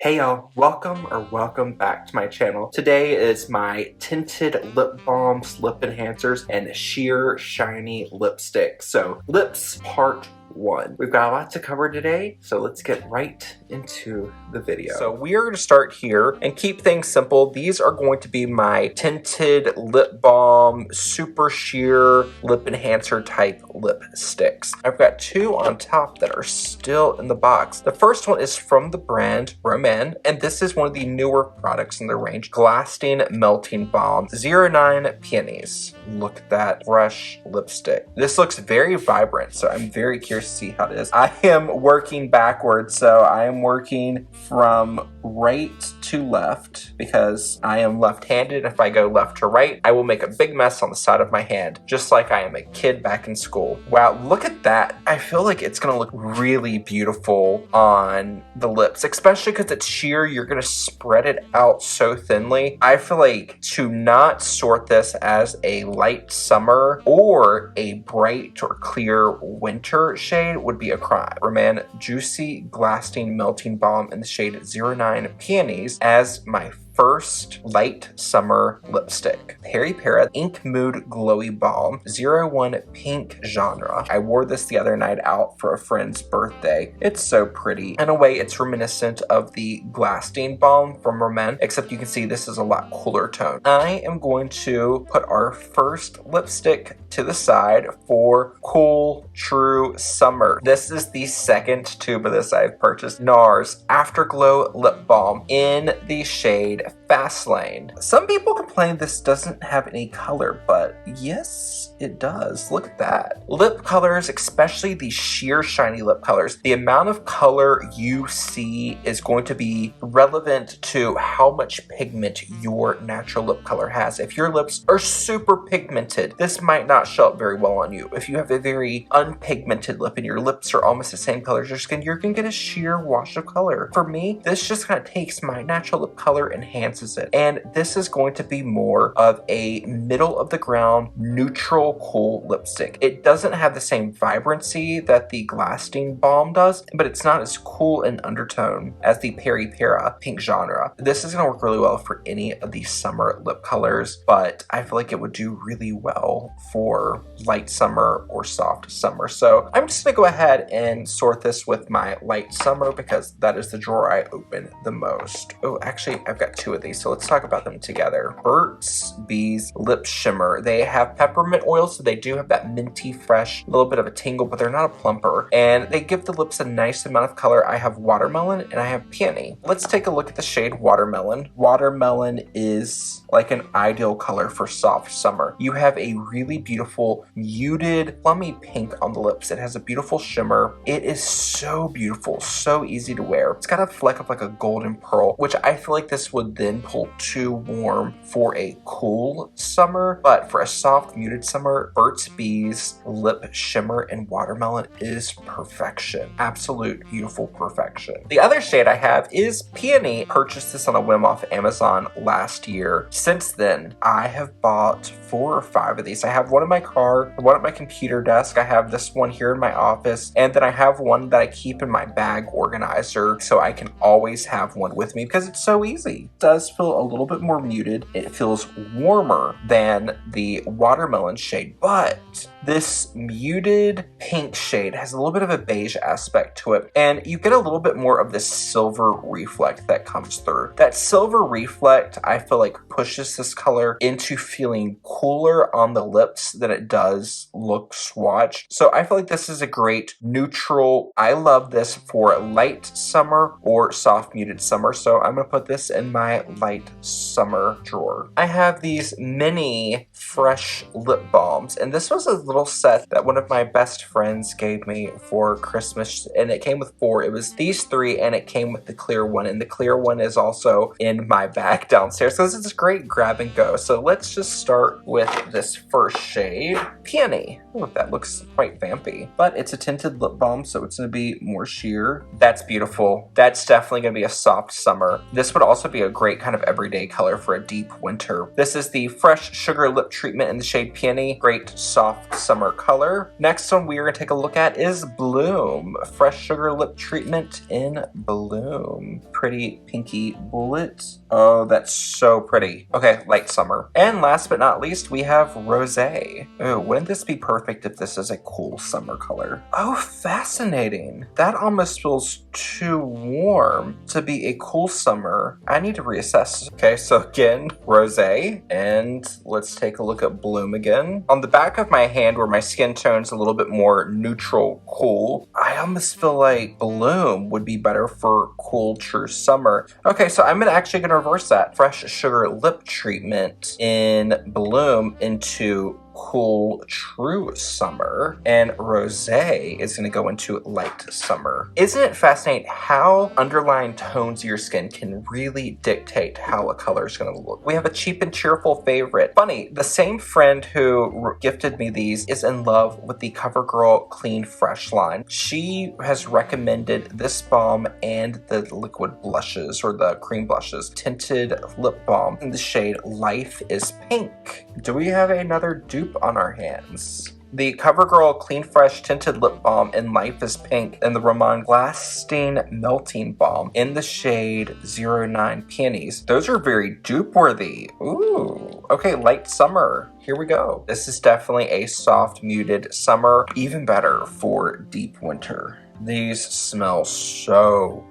Hey y'all, welcome back to my channel. Today is my tinted lip balms, lip enhancers, and sheer shiny lipstick. So lips part 1. We've got a lot to cover today, so let's get right into the video. So we are going to start here and keep things simple. These are going to be my tinted lip balm, super sheer lip enhancer type lipsticks. I've got 2 on top that are still in the box. The first one is from the brand rom&nd, and this is one of the newer products in their range, Glasting Melting Balm 09 Peonies. Look at that fresh lipstick. This looks very vibrant, so I'm very curious to see how it is. I am working backwards, so I am working from right to left because I am left-handed. If I go left to right, I will make a big mess on the side of my hand, just like I am a kid back in school. Wow, look at that. I feel like it's gonna look really beautiful on the lips, especially because it's sheer. You're gonna spread it out so thinly. I feel like to not sort this as a light summer or a bright or clear winter shade would be a crime. rom&nd Juicy Glasting Melting Balm in the shade 09 Peonies as my first light summer lipstick. Peripera Ink Mood Glowy Balm 01 Pink Genre. I wore this the other night out for a friend's birthday. It's so pretty. In a way, it's reminiscent of the Glasting Balm from rom&nd, except you can see this is a lot cooler tone. I am going to put our first lipstick to the side for Cool True Summer. This is the second tube of this I've purchased. NARS Afterglow Lip Balm in the shade Fast Lane. Some people complain this doesn't have any color, but yes, it does. Look at that. Lip colors, especially the sheer shiny lip colors, the amount of color you see is going to be relevant to how much pigment your natural lip color has. If your lips are super pigmented, this might not show up very well on you. If you have a very unpigmented lip and your lips are almost the same color as your skin, you're gonna get a sheer wash of color. For me, this just kind of takes my natural lip color, enhances it, and this is going to be more of a middle of the ground, neutral, cool lipstick. It doesn't have the same vibrancy that the Glasting Balm does, but it's not as cool in undertone as the Peripera Pink Genre. This is gonna work really well for any of the summer lip colors, but I feel like it would do really well for light summer or soft summer. So I'm just gonna go ahead and sort this with my light summer because that is the drawer I open the most. Oh, actually, I've got 2 of these, so let's talk about them together. Burt's Bees Lip Shimmer. They have peppermint oil, so they do have that minty, fresh, little bit of a tingle, but they're not a plumper. And they give the lips a nice amount of color. I have Watermelon and I have Peony. Let's take a look at the shade Watermelon. Watermelon is like an ideal color for soft summer. You have a really beautiful, muted, plummy pink on the lips. It has a beautiful shimmer. It is so beautiful, so easy to wear. It's got a fleck of like a golden pearl, which I feel like this would then pull too warm for a cool summer, but for a soft, muted summer, Burt's Bees Lip Shimmer in Watermelon is perfection. Absolute beautiful perfection. The other shade I have is Peony. Purchased this on a whim off Amazon last year. Since then, I have bought 4 or 5 of these. I have one in my car, one at my computer desk, I have this one here in my office, and then I have one that I keep in my bag organizer so I can always have one with me because it's so easy. It does feel a little bit more muted. It feels warmer than the Watermelon shade, but this muted pink shade has a little bit of a beige aspect to it, and you get a little bit more of this silver reflect that comes through. That silver reflect, I feel like, pushes this color into feeling cooler on the lips than it does look swatched. So I feel like this is a great neutral. I love this for light summer or soft muted summer, so I'm gonna put this in my light summer drawer. I have these mini fresh lip balms, and this was a little set that one of my best friends gave me for Christmas, and it came with 4. It was these 3, and it came with the clear one, and the clear one is also in my bag downstairs. So this is a great grab and go. So let's just start with this first shade, Peony. Oh, that looks quite vampy, but it's a tinted lip balm, so it's gonna be more sheer. That's beautiful. That's definitely gonna be a soft summer. This would also be a great kind of everyday color for a deep winter. This is the Fresh Sugar Lip Treatment in the shade Peony. Great soft summer color. Next one we are going to take a look at is Bloom. Fresh Sugar Lip Treatment in Bloom. Pretty pinky bullet. Oh, that's so pretty. Okay, light summer. And last but not least, we have Rosé. Oh, wouldn't this be perfect if this is a cool summer color? Oh, fascinating. That almost feels too warm to be a cool summer. I need to reassess. Okay, so again, Rosé, and let's take a look at Bloom again. On the back of my hand where my skin tone's a little bit more neutral cool, I almost feel like Bloom would be better for cool true summer. Okay, so I'm actually gonna reverse that. Fresh Sugar Lip Treatment in Bloom into cool true summer, and Rosé is going to go into light summer. Isn't it fascinating how underlying tones of your skin can really dictate how a color is going to look? We have a cheap and cheerful favorite. Funny, the same friend who gifted me these is in love with the CoverGirl Clean Fresh line. She has recommended this balm and the liquid blushes, or the cream blushes, tinted lip balm in the shade Life is Pink. Do we have another dupe on our hands? The CoverGirl Clean Fresh Tinted Lip Balm in Life is Pink, and the rom&nd Glasting Melting Balm in the shade 09 Peonies. Those are very dupe-worthy. Ooh. Okay, light summer. Here we go. This is definitely a soft, muted summer. Even better for deep winter. These smell so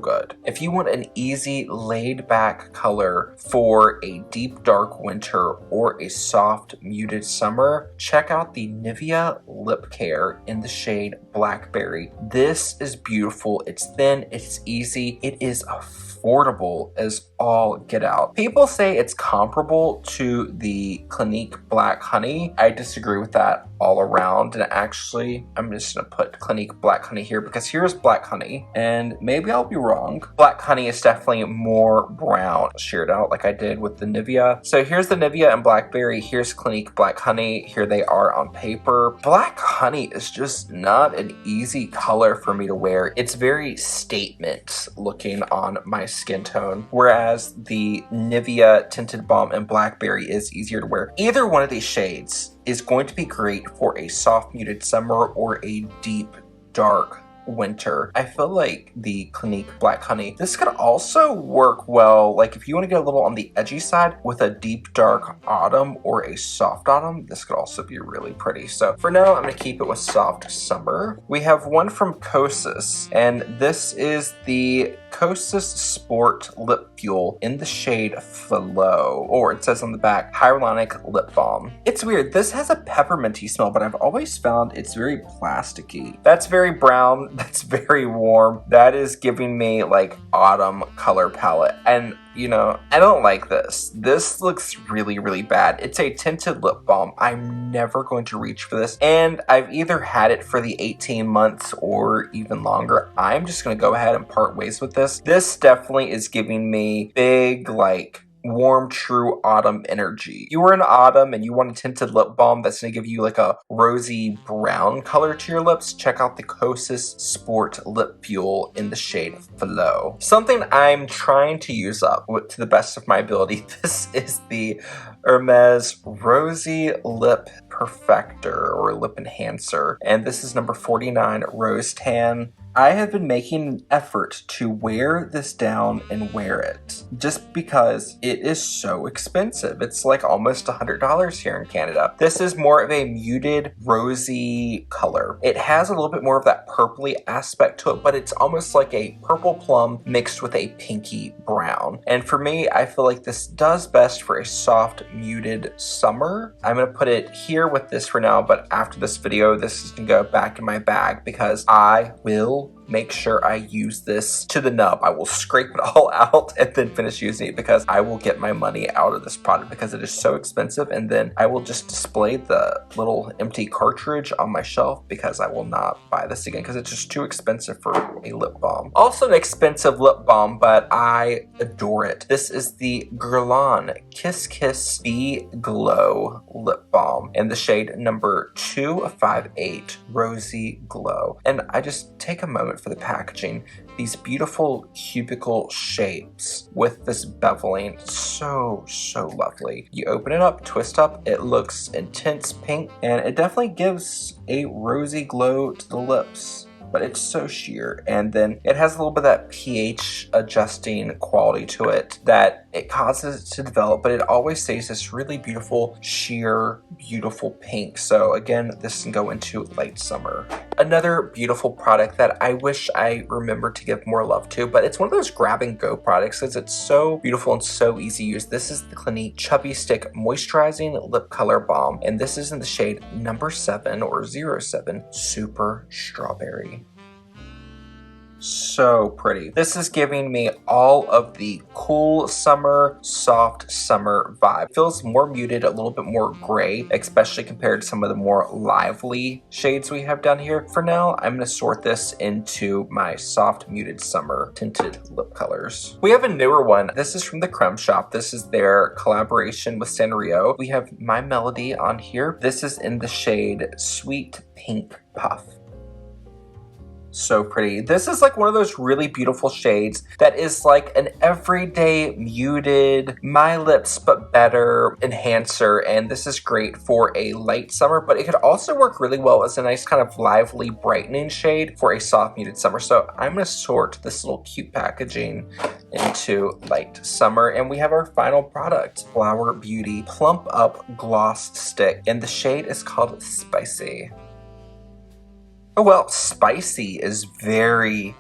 good. If you want an easy, laid-back color for a deep, dark winter or a soft, muted summer, check out the Nivea Lip Care in the shade Blackberry. This is beautiful. It's thin, it's easy, it is affordable as all get out. People say it's comparable to the Clinique Black Honey. I disagree with that all around, and actually I'm just gonna put Clinique Black Honey here because here's Black Honey, and maybe I'll be wrong. Black Honey is definitely more brown, sheared out like I did with the Nivea. So here's the Nivea and Blackberry, here's Clinique Black Honey, here they are on paper. Black Honey is just not an easy color for me to wear. It's very statement looking on my skin tone, whereas the Nivea Tinted Balm and Blackberry is easier to wear. Either one of these shades is going to be great for a soft muted summer or a deep dark winter. I feel like the Clinique Black Honey, this could also work well, like if you want to get a little on the edgy side with a deep dark autumn or a soft autumn, this could also be really pretty. So for now, I'm going to keep it with soft summer. We have one from Kosas, and this is the Kosasport Lipfuel in the shade Flow, or it says on the back, Hyaluronic Lip Balm. It's weird, this has a pepperminty smell, but I've always found it's very plasticky. That's very brown, that's very warm. That is giving me like autumn color palette, and you know, I don't like this. This looks really bad. It's a tinted lip balm. I'm never going to reach for this, and I've either had it for the 18 months or even longer. I'm just gonna go ahead and part ways with this. This definitely is giving me big, like, warm, true autumn energy. If you were in autumn and you want a tinted lip balm that's going to give you like a rosy brown color to your lips, check out the Kosasport Lipfuel in the shade Flow. Something I'm trying to use up to the best of my ability. This is the Hermès Rosy Lip Perfector, or Lip Enhancer, and this is number 49 Rose Tan. I have been making an effort to wear this down and wear it just because it is so expensive. It's like almost $100 here in Canada. This is more of a muted rosy color. It has a little bit more of that purpley aspect to it, but it's almost like a purple plum mixed with a pinky brown. And for me, I feel like this does best for a soft muted summer. I'm gonna put it here with this for now, but after this video, this is gonna go back in my bag because I will make sure I use this to the nub. I will scrape it all out and then finish using it because I will get my money out of this product because it is so expensive, and then I will just display the little empty cartridge on my shelf because I will not buy this again because it's just too expensive for a lip balm. Also an expensive lip balm, but I adore it. This is the Guerlain KissKiss Be Glow Lip Balm in the shade number 258 Rosy Glow. And I just take a moment for the packaging. these beautiful cubicle shapes with this beveling. So lovely. You open it up, twist up, it looks intense pink, and it definitely gives a rosy glow to the lips. But it's so sheer, and then it has a little bit of that pH adjusting quality to it that it causes it to develop, but it always stays this really beautiful, sheer, beautiful pink. So again, this can go into late summer. Another beautiful product that I wish I remembered to give more love to, but it's one of those grab and go products because it's so beautiful and so easy to use. This is the Clinique Chubby Stick Moisturizing Lip Color Balm, and this is in the shade number 7 or 07, Super Strawberry. So pretty. This is giving me all of the cool summer, soft summer vibe. It feels more muted, a little bit more gray, especially compared to some of the more lively shades we have down here. For now, I'm going to sort this into my soft muted summer tinted lip colors. We have a newer one. This is from the Creme shop. This is their collaboration with Sanrio. We have My Melody on here. This is in the shade Sweet Pink Puff. So pretty. This is like one of those really beautiful shades that is like an everyday muted, my lips but better enhancer, and this is great for a light summer, but it could also work really well as a nice kind of lively brightening shade for a soft muted summer. So I'm going to sort this little cute packaging into light summer, and we have our final product, Flower Beauty Plump Up Gloss Stick, and the shade is called Spicy. Oh well, Spicy is very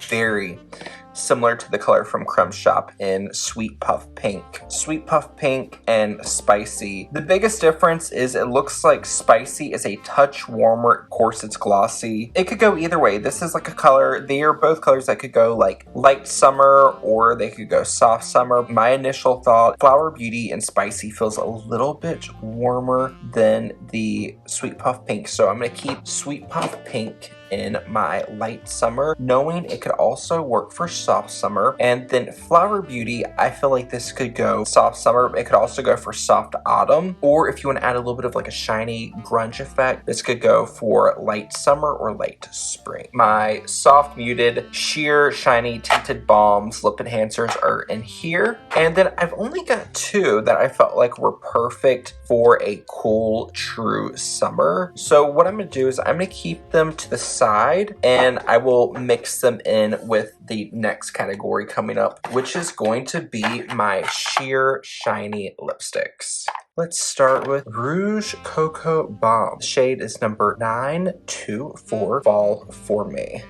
similar to the color from Creme shop in Sweet Puff Pink. Sweet Puff Pink and Spicy. The biggest difference is it looks like Spicy is a touch warmer. Of course, it's glossy. It could go either way. This is like a color. They are both colors that could go like light summer or they could go soft summer. My initial thought, Flower Beauty and Spicy feels a little bit warmer than the Sweet Puff Pink. So I'm going to keep Sweet Puff Pink in my light summer, knowing it could also work for soft summer. And then Flower Beauty, I feel like this could go soft summer. It could also go for soft autumn, or if you want to add a little bit of like a shiny grunge effect, this could go for light summer or late spring. My soft muted sheer shiny tinted balms lip enhancers are in here, and then I've only got 2 that I felt like were perfect for a cool true summer. So what I'm going to do is I'm going to keep them to the side, and I will mix them in with the next category coming up, which is going to be my sheer shiny lipsticks. Let's start with Rouge Cocoa Balm. The shade is number 924, Fall for Me.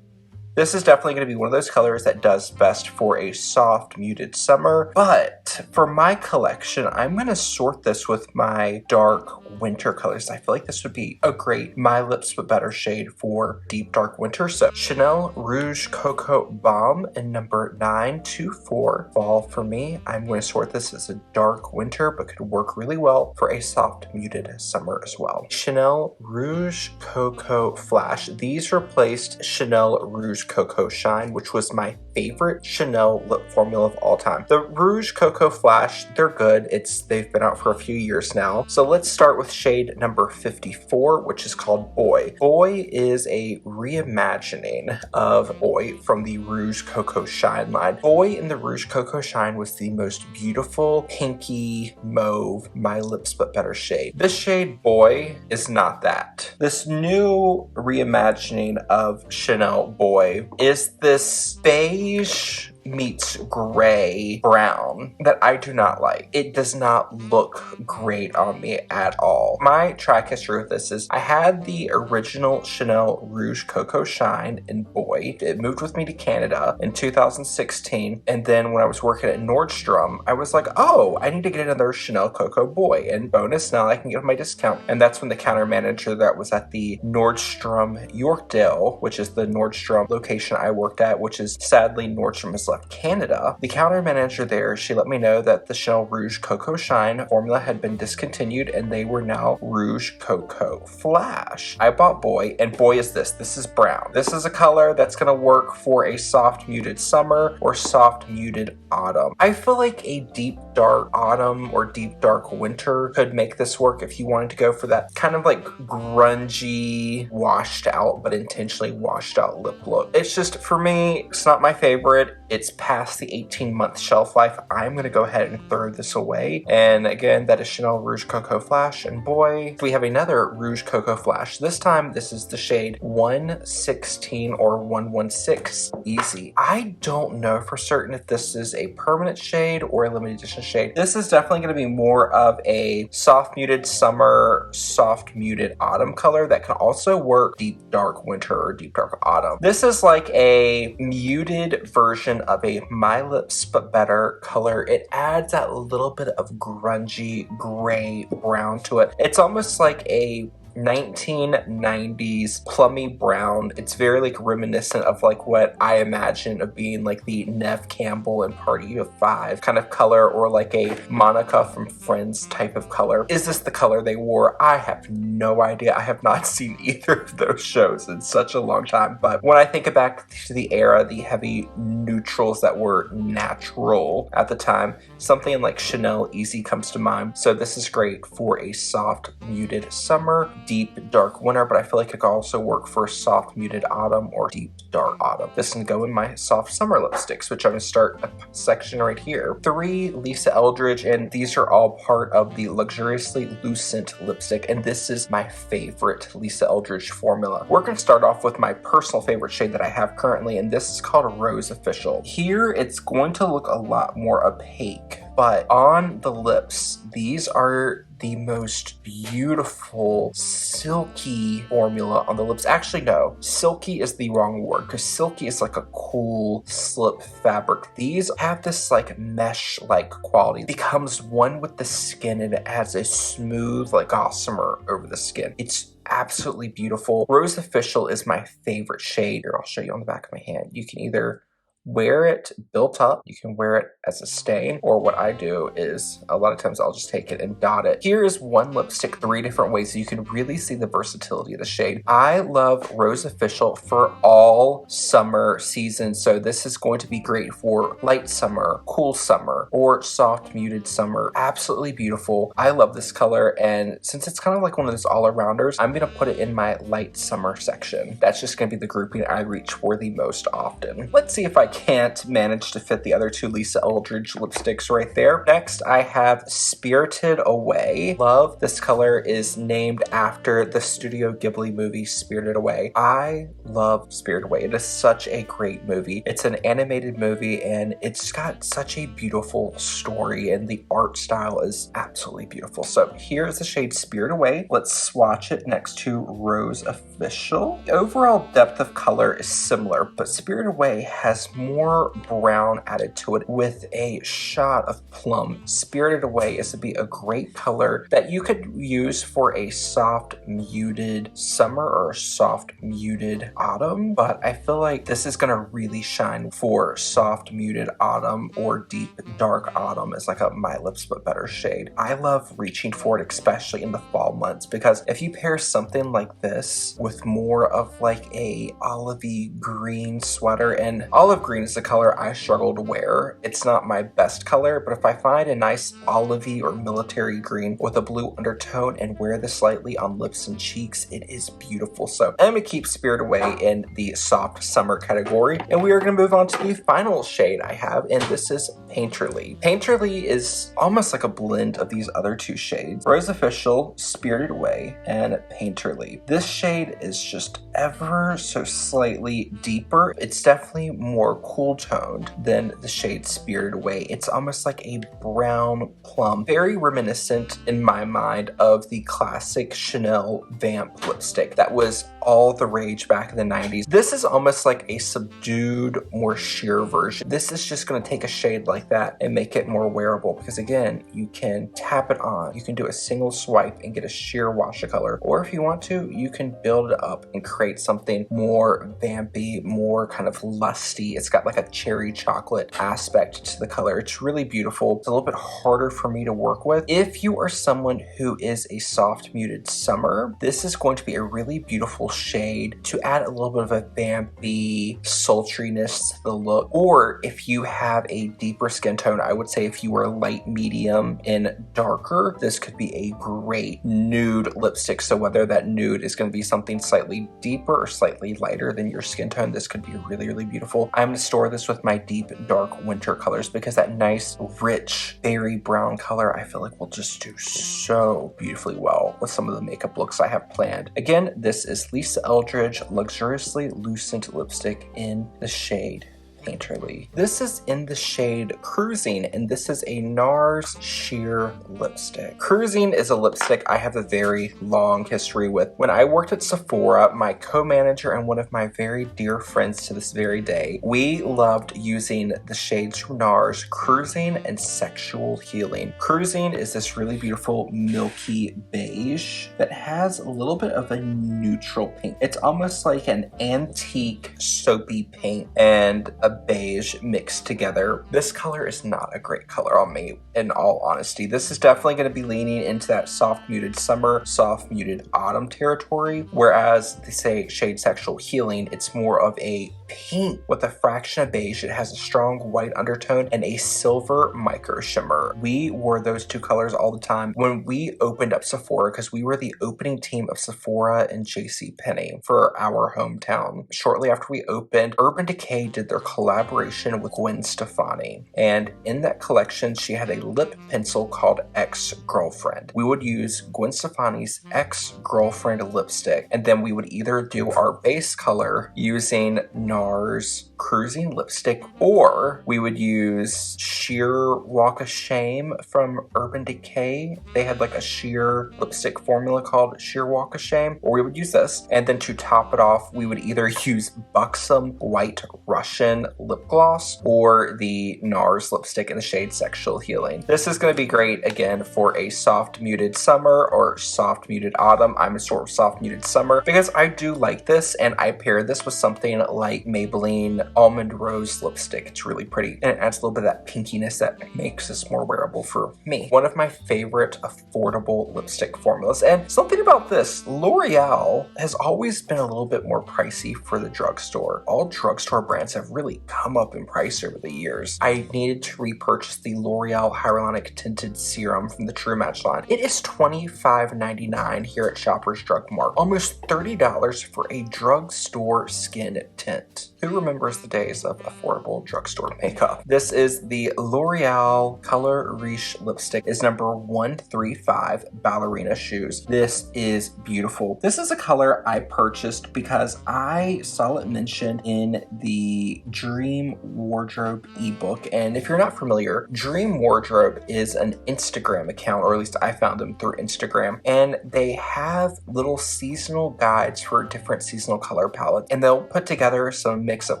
This is definitely going to be one of those colors that does best for a soft, muted summer. But for my collection, I'm going to sort this with my dark winter colors. I feel like this would be a great My Lips But Better shade for deep, dark winter. So Chanel Rouge Cocoa Balm in number 924, Fall for Me. I'm going to sort this as a dark winter, but could work really well for a soft, muted summer as well. Chanel Rouge Cocoa Flash. These replaced Chanel Rouge Cocoa Shine, which was my favorite Chanel lip formula of all time. The Rouge Cocoa Flash, they're good. They've been out for a few years now. So let's start with shade number 54, which is called Boy. Boy is a reimagining of Boy from the Rouge Cocoa Shine line. Boy in the Rouge Cocoa Shine was the most beautiful pinky mauve My Lips But Better shade. This shade Boy is not that. This new reimagining of Chanel Boy is this beige meets gray brown that I do not like. It does not look great on me at all. My track history with this is I had the original Chanel Rouge Cocoa Shine in Boy. It moved with me to Canada in 2016, and then when I was working at Nordstrom, I was like, oh, I need to get another Chanel Cocoa Boy, and bonus, now I can get my discount. And that's when the counter manager that was at the Nordstrom Yorkdale, which is the Nordstrom location I worked at, which is sadly Nordstrom is left Canada, the counter manager there, she let me know that the Chanel Rouge Coco Shine formula had been discontinued and they were now Rouge Coco Flash. I bought boy, and boy is this. This is brown. This is a color that's gonna work for a soft muted summer or soft muted autumn. I feel like a deep dark autumn or deep dark winter could make this work if you wanted to go for that kind of like grungy, washed out, but intentionally washed out lip look. It's just, for me, it's not my favorite. It's past the 18-month shelf life. I'm gonna go ahead and throw this away. And again, that is Chanel Rouge Coco Flash. And boy, we have another Rouge Coco Flash. This time, this is the shade 116 or 116 Easy. I don't know for certain if this is a permanent shade or a limited edition shade. This is definitely gonna be more of a soft muted summer, soft muted autumn color that can also work deep dark winter or deep dark autumn. This is like a muted version of a My Lips But Better color. It adds that little bit of grungy gray brown to it. It's almost like a 1990s plummy brown. It's very like reminiscent of like what I imagine of being like the Neve Campbell in Party of Five kind of color, or like a Monica from Friends type of color. Is this the color they wore? I have no idea. I have not seen either of those shows in such a long time, but when I think back to the era, the heavy neutrals that were natural at the time, something like Chanel Easy comes to mind. So this is great for a soft muted summer, deep dark winter, but I feel like it could also work for soft muted autumn or deep dark autumn. This can go in my soft summer lipsticks, which I'm going to start a section right here. 3 Lisa Eldridge, and these are all part of the Luxuriously Lucent lipstick, and this is my favorite Lisa Eldridge formula. We're going to start off with my personal favorite shade that I have currently, and this is called Rose Official. Here it's going to look a lot more opaque, but on the lips, these are the most beautiful silky formula on the lips. Actually, no, silky is the wrong word, because silky is like a cool slip fabric. These have this like mesh-like quality. It becomes one with the skin and it adds a smooth like gossamer over the skin. It's absolutely beautiful. Rose Official is my favorite shade. Here, I'll show you on the back of my hand. You can either wear it built up, you can wear it as a stain, or what I do is a lot of times I'll just take it and dot it. Here is one lipstick 3 different ways so you can really see the versatility of the shade. I love Rose Official for all summer seasons, so this is going to be great for light summer, cool summer, or soft muted summer. Absolutely beautiful. I love this color, and since it's kind of like one of those all-arounders, I'm gonna put it in my light summer section. That's just gonna be the grouping I reach for the most often. Let's see if I can't manage to fit the other 2 Lisa Eldridge lipsticks right there. Next, I have Spirited Away. Love this color is named after the Studio Ghibli movie Spirited Away. I love Spirited Away. It is such a great movie. It's an animated movie and it's got such a beautiful story, and the art style is absolutely beautiful. So here's the shade Spirited Away. Let's swatch it next to Rose Official. The overall depth of color is similar, but Spirited Away has more brown added to it with a shot of plum. Spirited Away is to be a great color that you could use for a soft muted summer or a soft muted autumn, but I feel like this is gonna really shine for soft muted autumn or deep dark autumn as like a My Lips But Better shade. I love reaching for it, especially in the fall months, because if you pair something like this with more of like a olivey green sweater, and olive green is the color I struggle to wear. It's not my best color, but if I find a nice olivey or military green with a blue undertone and wear this slightly on lips and cheeks, it is beautiful. So I'm gonna keep Spirited Away in the soft summer category, and we are gonna move on to the final shade I have, and this is Painterly. Painterly is almost like a blend of these other 2 shades, Rose Official, Spirited Away, and Painterly. This shade is just ever so slightly deeper. It's definitely more cool toned than the shade Spirited Away. It's almost like a brown plum, very reminiscent in my mind of the classic Chanel Vamp lipstick that was all the rage back in the 90s. This is almost like a subdued, more sheer version. This is just going to take a shade like that and make it more wearable, because again, you can tap it on, you can do a single swipe and get a sheer wash of color, or if you want to, you can build it up and create something more vampy, more kind of lusty. It's got like a cherry chocolate aspect to the color. It's really beautiful. It's a little bit harder for me to work with. If you are someone who is a soft muted summer, this is going to be a really beautiful shade to add a little bit of a vampy sultriness to the look. Or if you have a deeper skin tone, I would say if you are light medium and darker, this could be a great nude lipstick. So whether that nude is going to be something slightly deeper or slightly lighter than your skin tone, this could be really, really beautiful. I'm going to store this with my deep dark winter colors because that nice rich berry brown color I feel like will just do so beautifully well with some of the makeup looks I have planned. Again, this is Lisa Eldridge Luxuriously Lucent Lipstick in the shade Painterly. This is in the shade Cruising, and this is a NARS sheer lipstick. Cruising is a lipstick I have a very long history with. When I worked at Sephora, my co-manager and one of my very dear friends to this very day, we loved using the shades from NARS, Cruising and Sexual Healing. Cruising is this really beautiful milky beige that has a little bit of a neutral pink. It's almost like an antique soapy pink and a beige mixed together. This color is not a great color on me, in all honesty. This is definitely going to be leaning into that soft muted summer, soft muted autumn territory, whereas the shade Sexual Healing, it's more of a pink with a fraction of beige. It has a strong white undertone and a silver micro shimmer. We wore those two colors all the time when we opened up Sephora because we were the opening team of Sephora and JCPenney for our hometown. Shortly after we opened, Urban Decay did their collaboration with Gwen Stefani, and in that collection she had a lip pencil called Ex-Girlfriend. We would use Gwen Stefani's Ex-Girlfriend lipstick, and then we would either do our base color using NARS Cruising lipstick, or we would use Sheer Walk of Shame from Urban Decay. They had like a sheer lipstick formula called Sheer Walk of Shame, or we would use this, and then to top it off we would either use Buxom White Russian lip gloss or the NARS lipstick in the shade Sexual Healing. This is going to be great again for a soft muted summer or soft muted autumn. I'm a sort of soft muted summer because I do like this, and I pair this with something like Maybelline Almond Rose lipstick. It's really pretty and it adds a little bit of that pinkiness that makes this more wearable for me. One of my favorite affordable lipstick formulas, and something about this, L'Oreal has always been a little bit more pricey for the drugstore. All drugstore brands have really come up in price over the years. I needed to repurchase the L'Oreal Hyaluronic Tinted Serum from the True Match line. It is $25.99 here at Shoppers Drug Mart, almost $30 for a drugstore skin tint. Who remembers the days of affordable drugstore makeup? This is the L'Oreal Color Riche lipstick. Is number 135 Ballerina Shoes. This is beautiful. This is a color I purchased because I saw it mentioned in the Dream Wardrobe ebook, and if you're not familiar, Dream Wardrobe is an Instagram account, or at least I found them through Instagram, and they have little seasonal guides for different seasonal color palettes, and they'll put together some mix of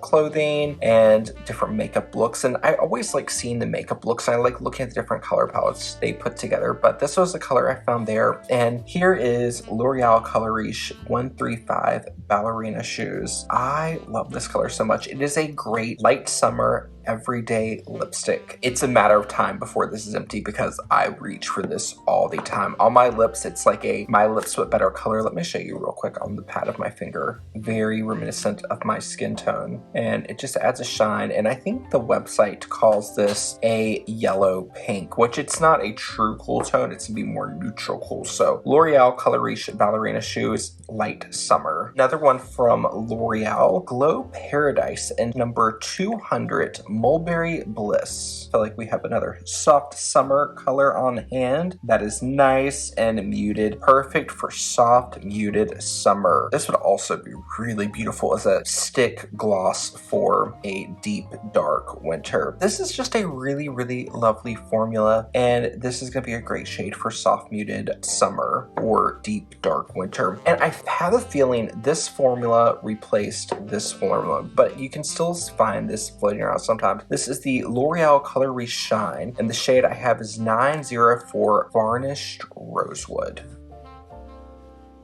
clothing and different makeup looks, and I always like seeing the makeup looks. I like looking at the different color palettes they put together, but this was the color I found there, and here is L'Oreal Color Riche 135 Ballerina Shoes. I love this color so much. It is a great light summer everyday lipstick. It's a matter of time before this is empty because I reach for this all the time. On my lips, it's like a My Lips But Better color. Let me show you real quick on the pad of my finger. Very reminiscent of my skin tone, and it just adds a shine, and I think the website calls this a yellow pink, which it's not a true cool tone. It's gonna be more neutral cool. So L'Oreal Color Riche Ballerina Shoes Light Summer. Another one from L'Oreal, Glow Paradise, and number 200 Mulberry Bliss. I feel like we have another soft summer color on hand that is nice and muted, perfect for soft muted summer. This would also be really beautiful as a stick gloss for a deep dark winter. This is just a really, really lovely formula, and this is going to be a great shade for soft muted summer or deep dark winter. And I have a feeling this formula replaced this formula, but you can still find this floating around sometimes. This is the L'Oreal Color Riche Shine, and the shade I have is 904 Varnished Rosewood.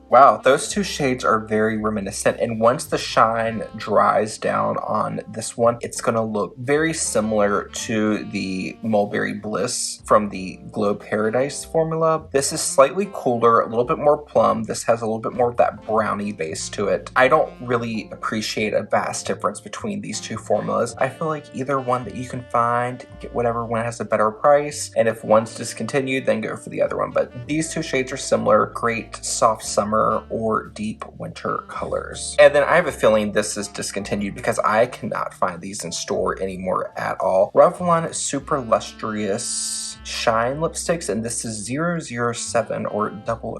Wow, those two shades are very reminiscent, and once the shine dries down on this one, it's gonna look very similar to the Mulberry Bliss from the Glow Paradise formula. This is slightly cooler, a little bit more plum. This has a little bit more of that brownie base to it. I don't really appreciate a vast difference between these two formulas. I feel like either one that you can find, get whatever one has a better price, and if one's discontinued, then go for the other one. But these two shades are similar, great soft summer or deep winter colors. And then I have a feeling this is discontinued because I cannot find these in store anymore at all. Revlon Super Lustrous Shine lipsticks, and this is 007 or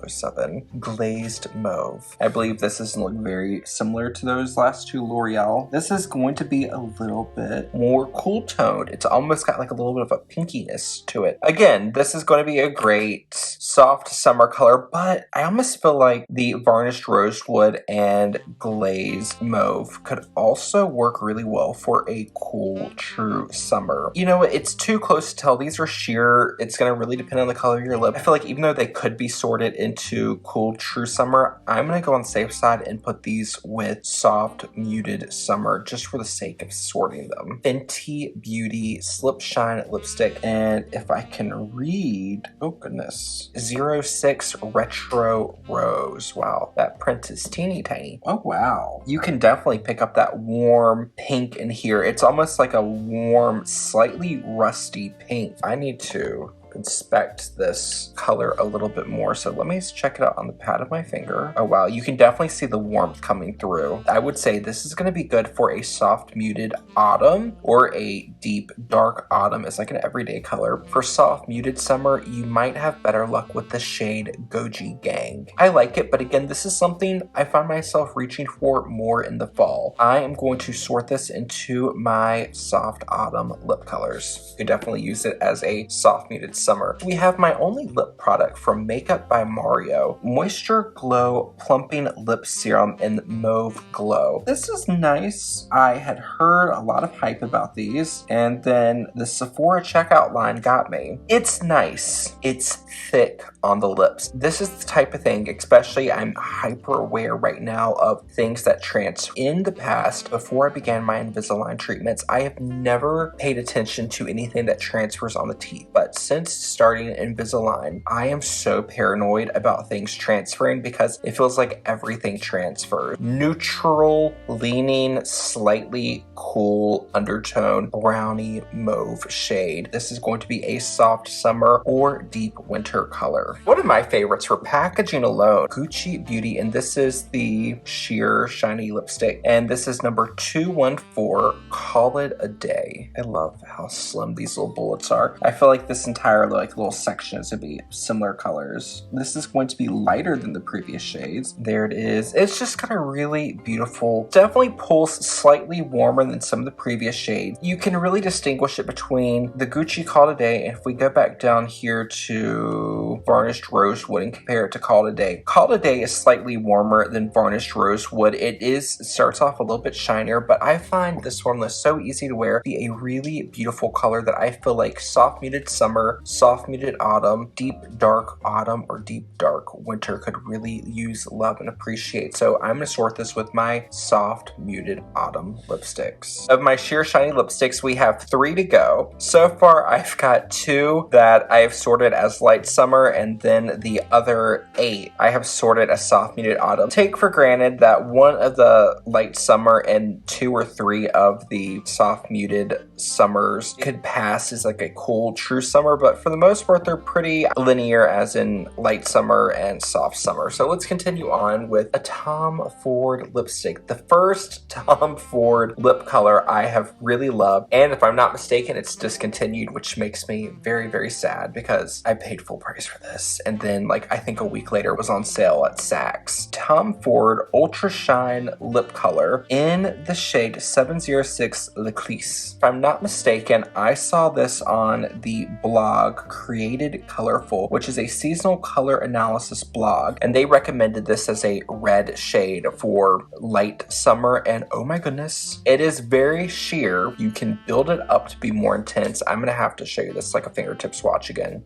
007 glazed mauve. I believe this is look very similar to those last two L'Oreal. This is going to be a little bit more cool toned. It's almost got like a little bit of a pinkiness to it. Again, this is going to be a great soft summer color, but I almost feel like the varnished rosewood and glazed mauve could also work really well for a cool true summer. You know, it's too close to tell. These are sheer. It's going to really depend on the color of your lip. I feel like even though they could be sorted into cool true summer, I'm going to go on the safe side and put these with soft muted summer just for the sake of sorting them. Fenty Beauty Slip Shine lipstick, and if I can read, oh goodness, 06 Retro Rose. Wow, that print is teeny tiny. Oh wow. You can definitely pick up that warm pink in here. It's almost like a warm, slightly rusty pink. I need to inspect this color a little bit more, so let me just check it out on the pad of my finger. Oh wow, you can definitely see the warmth coming through. I would say this is going to be good for a soft muted autumn or a deep dark autumn. It's like an everyday color. For soft muted summer, you might have better luck with the shade Goji Gang. I like it, but again, this is something I find myself reaching for more in the fall. I am going to sort this into my soft autumn lip colors. You can definitely use it as a soft muted summer. We have my only lip product from Makeup by Mario, Moisture Glow Plumping Lip Serum in Mauve Glow. This is nice. I had heard a lot of hype about these, and then the Sephora checkout line got me. It's nice. It's thick on the lips. This is the type of thing, especially I'm hyper aware right now of things that transfer. In the past, before I began my Invisalign treatments, I have never paid attention to anything that transfers on the teeth, but since starting Invisalign, I am so paranoid about things transferring because it feels like everything transfers. Neutral, leaning, slightly cool undertone, brownie mauve shade. This is going to be a soft summer or deep winter color. One of my favorites for packaging alone, Gucci Beauty, and this is the sheer shiny lipstick, and this is number 214, Call It a Day. I love how slim these little bullets are. I feel like this entire like little section is going to be similar colors. This is going to be lighter than the previous shades. There it is. It's just kind of really beautiful. Definitely pulls slightly warmer than some of the previous shades. You can really distinguish it between the Gucci Call It a Day, and if we go back down here to Varnished Rosewood and compare it to Call It a Day. Call It a Day is slightly warmer than Varnished Rosewood. It starts off a little bit shinier, but I find this formula so easy to wear, be a really beautiful color that I feel like soft muted summer, soft muted autumn, deep dark autumn, or deep dark winter could really use, love, and appreciate. So I'm going to sort this with my soft muted autumn lipsticks. Of my sheer shiny lipsticks, we have 3 to go. So far, I've got 2 that I have sorted as light summer, and then the other 8 I have sorted as soft muted autumn. Take for granted that one of the light summer and 2 or 3 of the soft muted summers could pass as like a cool true summer, but for the most part, they're pretty linear as in light summer and soft summer. So let's continue on with a Tom Ford lipstick. The first Tom Ford lip color I have really loved, and if I'm not mistaken, it's discontinued, which makes me very, very sad because I paid full price for this. And then like I think a week later it was on sale at Saks. Tom Ford Ultra Shine lip color in the shade 706 L'Eclisse. If I'm not mistaken, I saw this on the blog Created Colorful, which is a seasonal color analysis blog, and they recommended this as a red shade for light summer, and oh my goodness, it is very sheer. You can build it up to be more intense. I'm gonna have to show you this like a fingertip swatch again.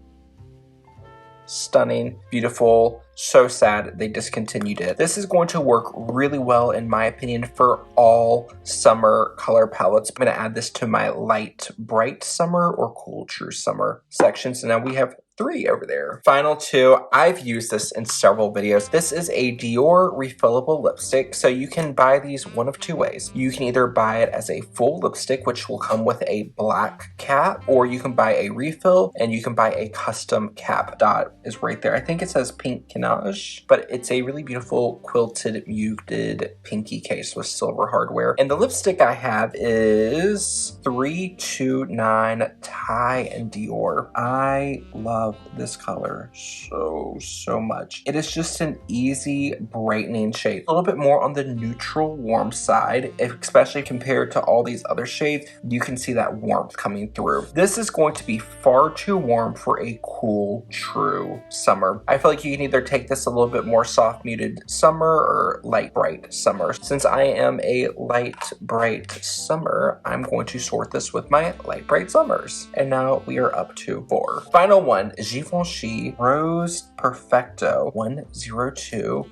Stunning, beautiful, So sad they discontinued it. This is going to work really well, in my opinion, for all summer color palettes. I'm going to add this to my light bright summer or cool true summer section. So now we have 3 over there. Final 2, I've used this in several videos. This is a Dior refillable lipstick. So you can buy these one of 2 ways. You can either buy it as a full lipstick, which will come with a black cap, or you can buy a refill and you can buy a custom cap. Dot is right there. I think it says pink canage, but it's a really beautiful quilted muted pinky case with silver hardware. And the lipstick I have is 329 Thai and Dior. I love this color so much. It is just an easy brightening shade, a little bit more on the neutral warm side, especially compared to all these other shades. You can see that warmth coming through. This is going to be far too warm for a cool true summer. I feel like you can either take this a little bit more soft muted summer or light bright summer. Since I am a light bright summer, I'm going to sort this with my light bright summers. And now we are up to 4. Final one, Givenchy Rose Perfecto 102.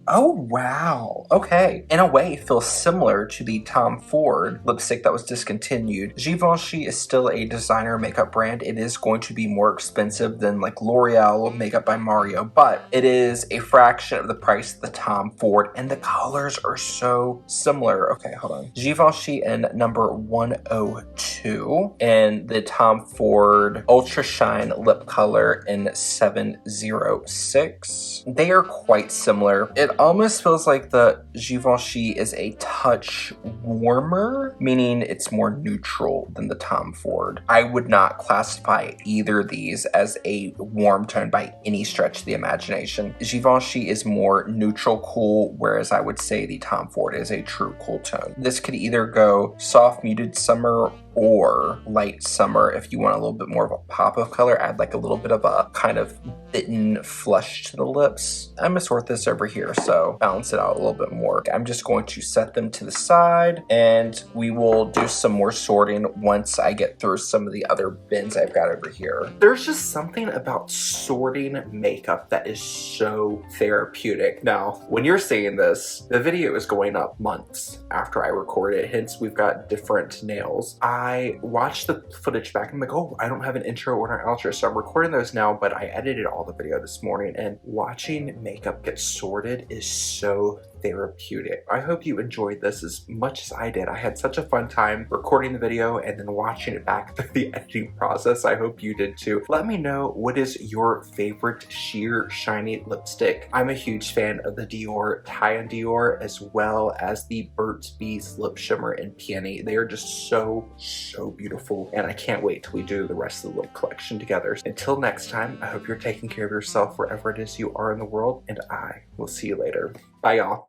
Oh, wow. Okay. In a way, it feels similar to the Tom Ford lipstick that was discontinued. Givenchy is still a designer makeup brand. It is going to be more expensive than like L'Oreal Makeup by Mario, but it is a fraction of the price of the Tom Ford, and the colors are so similar. Okay, hold on. Givenchy in number 102, and the Tom Ford Ultra Shine lip color in 706. They are quite similar. It almost feels like the Givenchy is a touch warmer, meaning it's more neutral than the Tom Ford. I would not classify either of these as a warm tone by any stretch of the imagination. Givenchy is more neutral cool, whereas I would say the Tom Ford is a true cool tone. This could either go soft muted summer or light summer. If you want a little bit more of a pop of color, add like a little bit of a kind of bitten flush to the lips. I'm gonna sort this over here, so balance it out a little bit more. I'm just going to set them to the side, and we will do some more sorting once I get through some of the other bins I've got over here. There's just something about sorting makeup that is so therapeutic. Now, when you're seeing this, the video is going up months after I record it, hence we've got different nails. I watched the footage back and I'm like, oh, I don't have an intro or an outro, so I'm recording those now, but I edited all the video this morning, and watching makeup get sorted is so therapeutic. I hope you enjoyed this as much as I did. I had such a fun time recording the video and then watching it back through the editing process. I hope you did too. Let me know, what is your favorite sheer shiny lipstick? I'm a huge fan of the Dior Thai and Dior, as well as the Burt's Bees Lip Shimmer and Peony. They are just so beautiful, and I can't wait till we do the rest of the lip collection together. Until next time, I hope you're taking care of yourself wherever it is you are in the world, and I will see you later. Bye, y'all.